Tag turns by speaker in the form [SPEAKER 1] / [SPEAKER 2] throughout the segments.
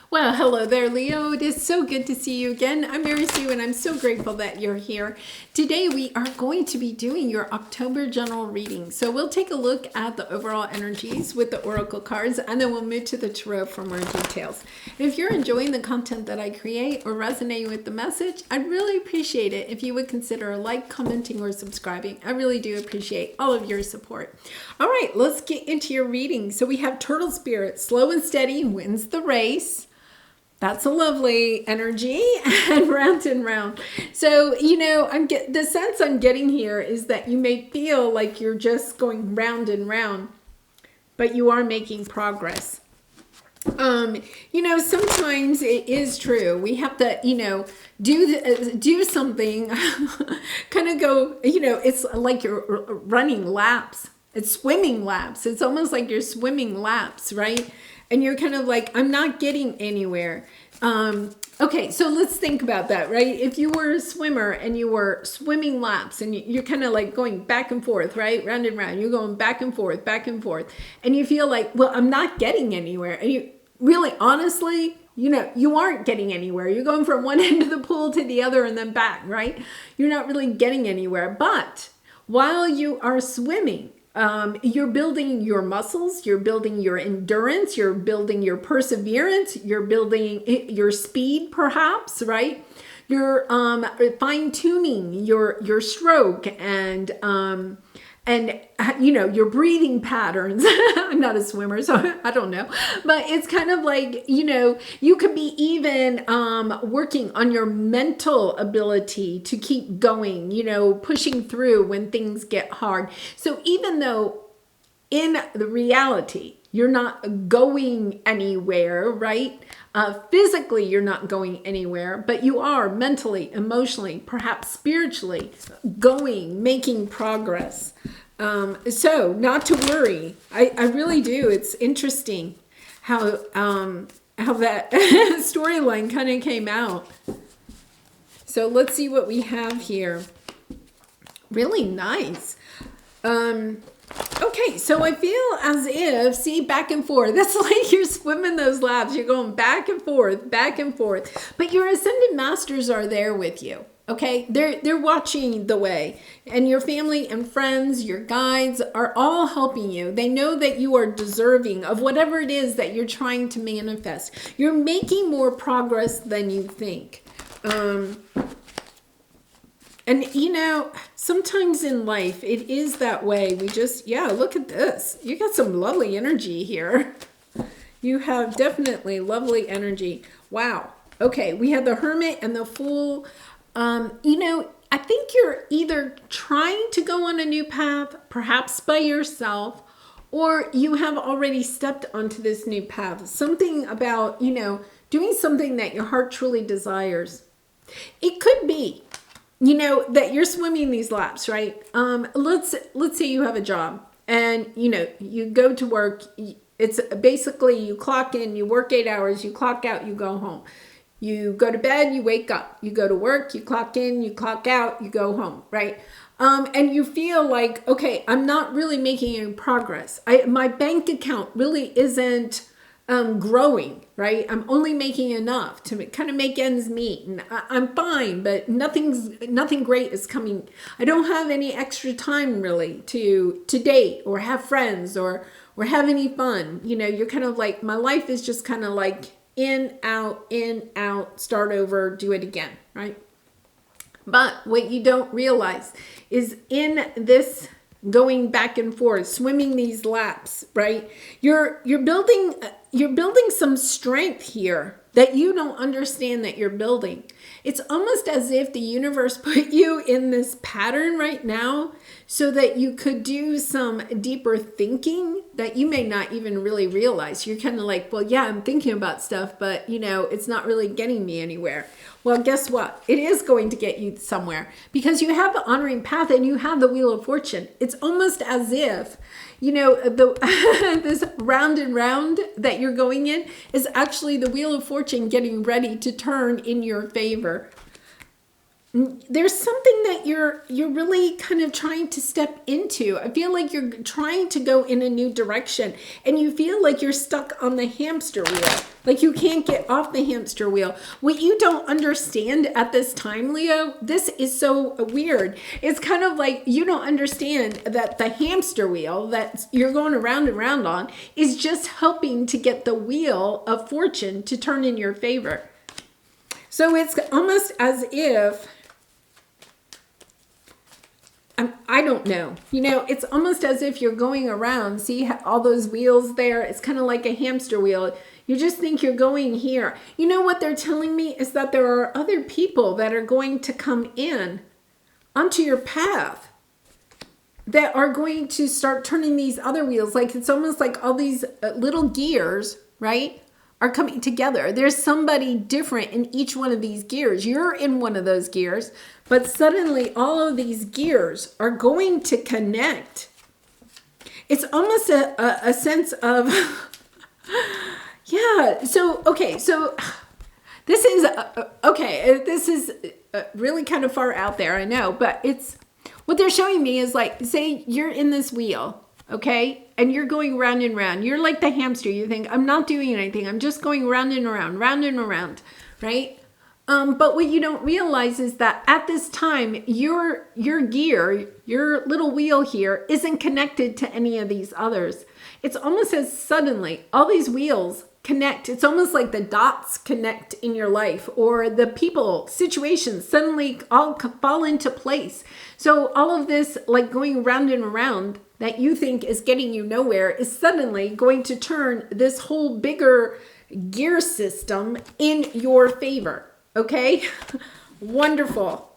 [SPEAKER 1] Well, hello there, Leo. It is so good to see you again. I'm Mary Sue, and I'm so grateful that you're here. Today, we are going to be doing your October general reading. So we'll take a look at the overall energies with the oracle cards, and then we'll move to the tarot for more details. And if you're enjoying the content that I create or resonating with the message, I'd really appreciate it if you would consider a like, commenting, or subscribing. I really do appreciate all of your support. All right, let's get into your reading. So we have Turtle Spirit, slow and steady wins the race. That's a lovely energy, and round. So, the sense I'm getting here is that you may feel like you're just going round and round, but you are making progress. Sometimes it is true. We have to, do something, kind of go, it's like you're running laps. It's swimming laps. It's almost like you're swimming laps, right? And you're kind of like, I'm not getting anywhere. Okay, so let's think about that, right? If you were a swimmer and you were swimming laps and you're kind of like going back and forth, right? Round and round. You're going back and forth. And you feel like, well, I'm not getting anywhere. And you really, honestly, you aren't getting anywhere. You're going from one end of the pool to the other and then back, right? You're not really getting anywhere. But while you are swimming, you're building your muscles, you're building your endurance, you're building your perseverance, you're building your speed perhaps, right? You're fine-tuning your stroke and your breathing patterns. I'm not a swimmer, so I don't know. But it's kind of like, you could be even working on your mental ability to keep going, pushing through when things get hard. So even though in the reality, you're not going anywhere, right? Physically, you're not going anywhere, but you are mentally, emotionally, perhaps spiritually making progress. So not to worry. I really do. It's interesting how that storyline kind of came out. So let's see what we have here. Really nice. Okay, so I feel as if, see, back and forth. That's like you're swimming those laps. You're going back and forth. But your ascended masters are there with you. Okay, they're watching the way, and your family and friends, your guides are all helping you. They know that you are deserving of whatever it is that you're trying to manifest. You're making more progress than you think. And sometimes in life, it is that way. We just, look at this. You got some lovely energy here. You have definitely lovely energy. Wow. Okay, we have the Hermit and the Fool. I think you're either trying to go on a new path, perhaps by yourself, or you have already stepped onto this new path. Something about, doing something that your heart truly desires. It could be, that you're swimming these laps, right? Let's say you have a job and, you go to work. It's basically you clock in, you work 8 hours, you clock out, you go home. You go to bed, you wake up. You go to work, you clock in, you clock out, you go home, right? And you feel like, okay, I'm not really making any progress. My bank account really isn't growing, right? I'm only making enough to kind of make ends meet. And I'm fine, but nothing great is coming. I don't have any extra time really to date or have friends or have any fun. You're kind of like, my life is just kind of like, in, out, start over, do it again, right? But what you don't realize is in this going back and forth, swimming these laps, right? You're building some strength here that you don't understand that you're building. It's almost as if the universe put you in this pattern right now so that you could do some deeper thinking that you may not even really realize. You're kind of like, well, yeah, I'm thinking about stuff, but it's not really getting me anywhere. Well, guess what? It is going to get you somewhere because you have the honoring path and you have the Wheel of Fortune. It's almost as if, this round and round that you're going in is actually the Wheel of Fortune getting ready to turn in your favor. there's something that you're really kind of trying to step into. I feel like you're trying to go in a new direction, and you feel like you're stuck on the hamster wheel. Like you can't get off the hamster wheel. What you don't understand at this time, Leo, this is so weird. It's kind of like you don't understand that the hamster wheel that you're going around and around on is just helping to get the wheel of fortune to turn in your favor. So it's almost as if, I don't know. It's almost as if you're going around. See all those wheels there? It's kind of like a hamster wheel. You just think you're going here. You know what they're telling me is that there are other people that are going to come in onto your path that are going to start turning these other wheels. Like it's almost like all these little gears, right, are coming together. There's somebody different in each one of these gears. You're in one of those gears, but suddenly all of these gears are going to connect. It's almost a sense of, yeah. So, okay. So this is, okay. This is really kind of far out there. I know, but it's, what they're showing me is like, say you're in this wheel. Okay. And you're going round and round. You're like the hamster. You think, I'm not doing anything. I'm just going round and around, right? But what you don't realize is that at this time, your gear, your little wheel here isn't connected to any of these others. It's almost as suddenly all these wheels connect. It's almost like the dots connect in your life, or the people, situations suddenly all fall into place. So all of this like going round and around that you think is getting you nowhere is suddenly going to turn this whole bigger gear system in your favor. Okay? Wonderful.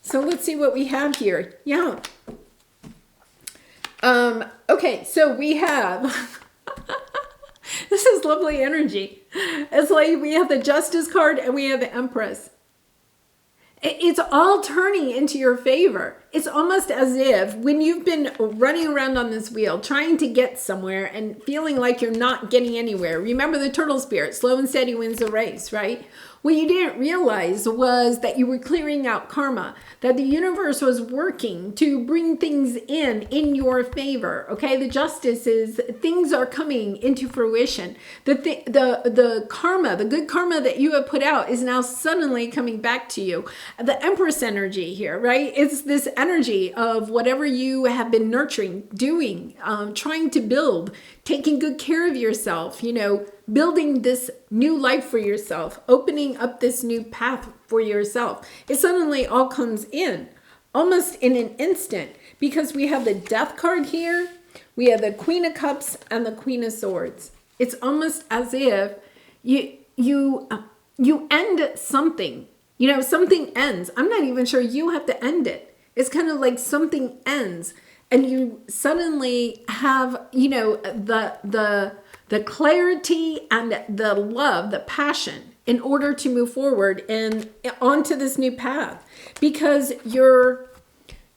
[SPEAKER 1] So let's see what we have here. Yeah. Okay, so we have, this is lovely energy. It's like we have the Justice card and we have the Empress. It's all turning into your favor. It's almost as if when you've been running around on this wheel, trying to get somewhere and feeling like you're not getting anywhere. Remember the turtle spirit, slow and steady wins the race, right? What you didn't realize was that you were clearing out karma, that the universe was working to bring things in your favor. Okay, the justice is things are coming into fruition. The karma, the good karma that you have put out is now suddenly coming back to you. The Empress energy here, right? It's this energy of whatever you have been nurturing, doing, trying to build, taking good care of yourself, building this new life for yourself, opening up this new path for yourself. It suddenly all comes in almost in an instant, because we have the Death card here, we have the Queen of Cups and the Queen of Swords. It's almost as if you end something. Something ends. I'm not even sure you have to end it. It's kind of like something ends and you suddenly have, the clarity and the love, the passion in order to move forward and onto this new path, because your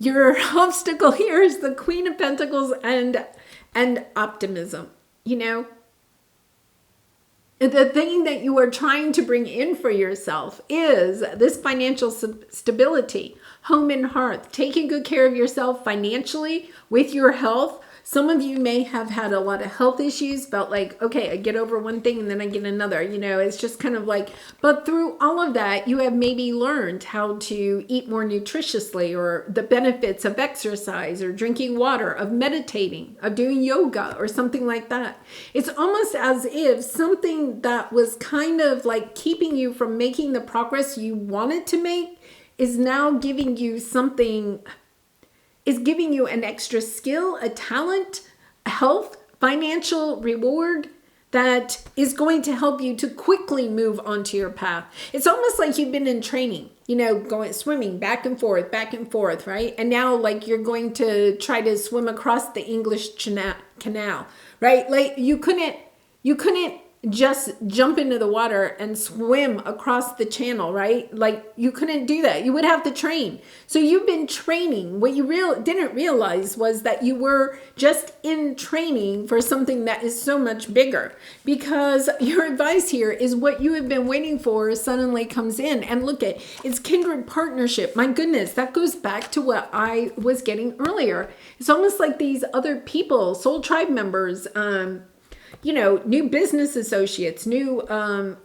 [SPEAKER 1] obstacle here is the Queen of Pentacles and optimism. The thing that you are trying to bring in for yourself is this financial stability, home and hearth, taking good care of yourself financially with your health. Some of you may have had a lot of health issues, felt like, okay, I get over one thing and then I get another, it's just kind of like, but through all of that, you have maybe learned how to eat more nutritiously, or the benefits of exercise or drinking water, of meditating, of doing yoga or something like that. It's almost as if something that was kind of like keeping you from making the progress you wanted to make is now giving you something, is giving you an extra skill, a talent, health, financial reward that is going to help you to quickly move onto your path. It's almost like you've been in training, going swimming back and forth, right? And now like you're going to try to swim across the English canal, right? Like you couldn't just jump into the water and swim across the channel, right? Like you couldn't do that. You would have to train. So you've been training. What you didn't realize was that you were just in training for something that is so much bigger, because your advice here is what you have been waiting for suddenly comes in. And look at, it's kindred partnership. My goodness, that goes back to what I was getting earlier. It's almost like these other people, soul tribe members, new business associates, new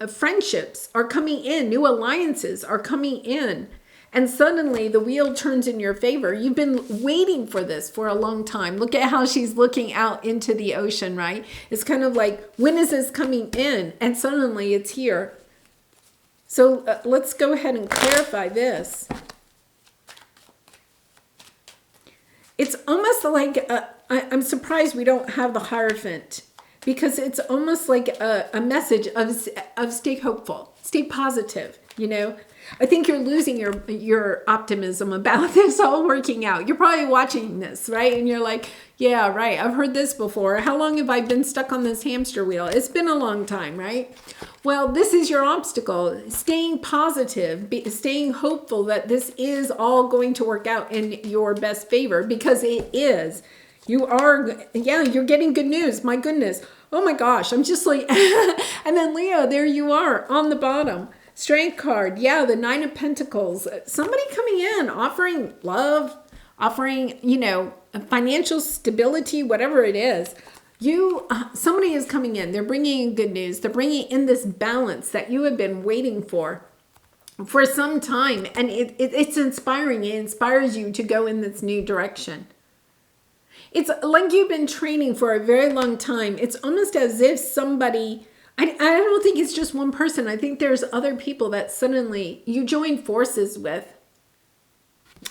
[SPEAKER 1] friendships are coming in, new alliances are coming in, and suddenly the wheel turns in your favor. You've been waiting for this for a long time. Look at how she's looking out into the ocean, right? It's kind of like, when is this coming in? And suddenly it's here. So let's go ahead and clarify this. It's almost like, I'm surprised we don't have the Hierophant, because it's almost like a message of stay hopeful, stay positive, I think you're losing your optimism about this all working out. You're probably watching this, right? And you're like, yeah, right, I've heard this before. How long have I been stuck on this hamster wheel? It's been a long time, right? Well, this is your obstacle. Staying positive, staying hopeful that this is all going to work out in your best favor, because it is. You're getting good news. My goodness. Oh my gosh. I'm just like, and then Leo, there you are on the bottom. Strength card. Yeah, the 9 of Pentacles. Somebody coming in, offering love, offering, financial stability, whatever it is. Somebody is coming in. They're bringing in good news. They're bringing in this balance that you have been waiting for some time. And it's inspiring. It inspires you to go in this new direction. It's like you've been training for a very long time. It's almost as if somebody, I don't think it's just one person. I think there's other people that suddenly you join forces with.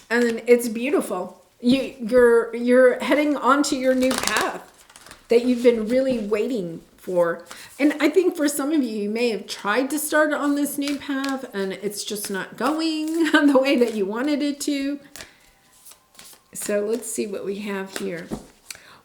[SPEAKER 1] And it's beautiful. You're heading onto your new path that you've been really waiting for. And I think for some of you, you may have tried to start on this new path and it's just not going the way that you wanted it to. So let's see what we have here.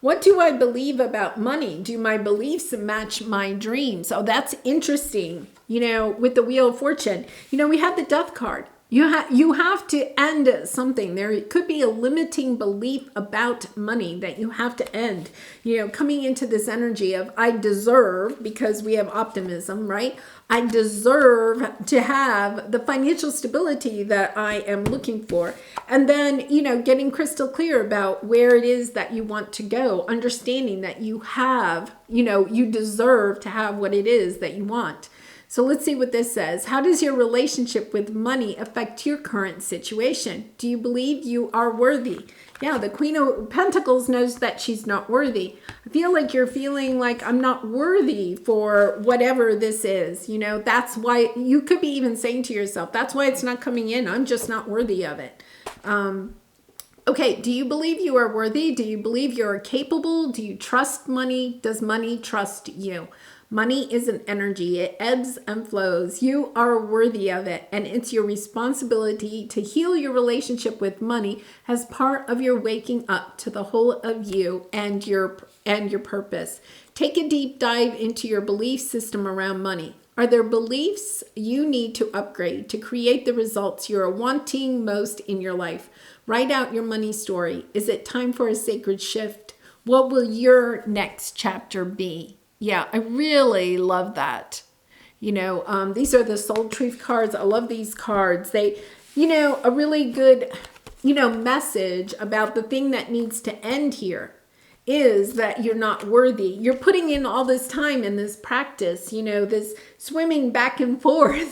[SPEAKER 1] What do I believe about money? Do my beliefs match my dreams? Oh, that's interesting. With the Wheel of Fortune, we have the Death card. You have to end something. There could be a limiting belief about money that you have to end. Coming into this energy of I deserve, because we have optimism, right? I deserve to have the financial stability that I am looking for. And then, getting crystal clear about where it is that you want to go, understanding that you have, you deserve to have what it is that you want. So let's see what this says. How does your relationship with money affect your current situation? Do you believe you are worthy? Yeah, the Queen of Pentacles knows that she's not worthy. I feel like you're feeling like I'm not worthy for whatever this is. That's why you could be even saying to yourself, that's why it's not coming in. I'm just not worthy of it. Okay, do you believe you are worthy? Do you believe you're capable? Do you trust money? Does money trust you? Money is an energy. It ebbs and flows. You are worthy of it. And it's your responsibility to heal your relationship with money as part of your waking up to the whole of you and your purpose. Take a deep dive into your belief system around money. Are there beliefs you need to upgrade to create the results you're wanting most in your life? Write out your money story. Is it time for a sacred shift? What will your next chapter be? Yeah, I really love that. These are the Soul Truth cards. I love these cards. They, a really good, message about the thing that needs to end here is that you're not worthy. You're putting in all this time in this practice, this swimming back and forth.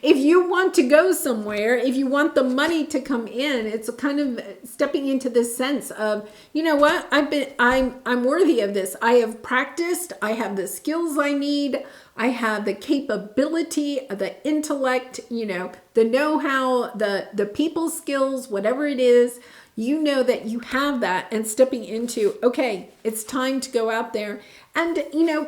[SPEAKER 1] If you want to go somewhere, if you want the money to come in, it's kind of stepping into this sense of, what, I'm worthy of this. I have practiced. I have the skills I need. I have the capability, the intellect, the know-how, the people skills, whatever it is. That you have that, and stepping into, okay, it's time to go out there and,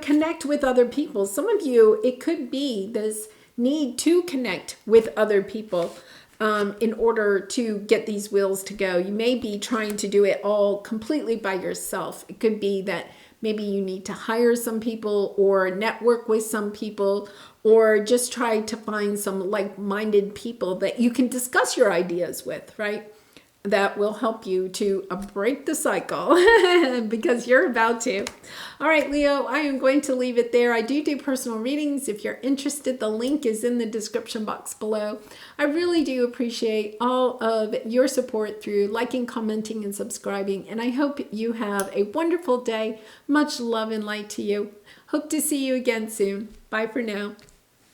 [SPEAKER 1] connect with other people. Some of you, it could be this need to connect with other people in order to get these wheels to go. You may be trying to do it all completely by yourself. It could be that maybe you need to hire some people or network with some people, or just try to find some like-minded people that you can discuss your ideas with, right? That will help you to break the cycle because you're about to. All right, Leo, I am going to leave it there. I do personal readings. If you're interested, the link is in the description box below. I really do appreciate all of your support through liking, commenting, and subscribing. And I hope you have a wonderful day. Much love and light to you. Hope to see you again soon. Bye for now.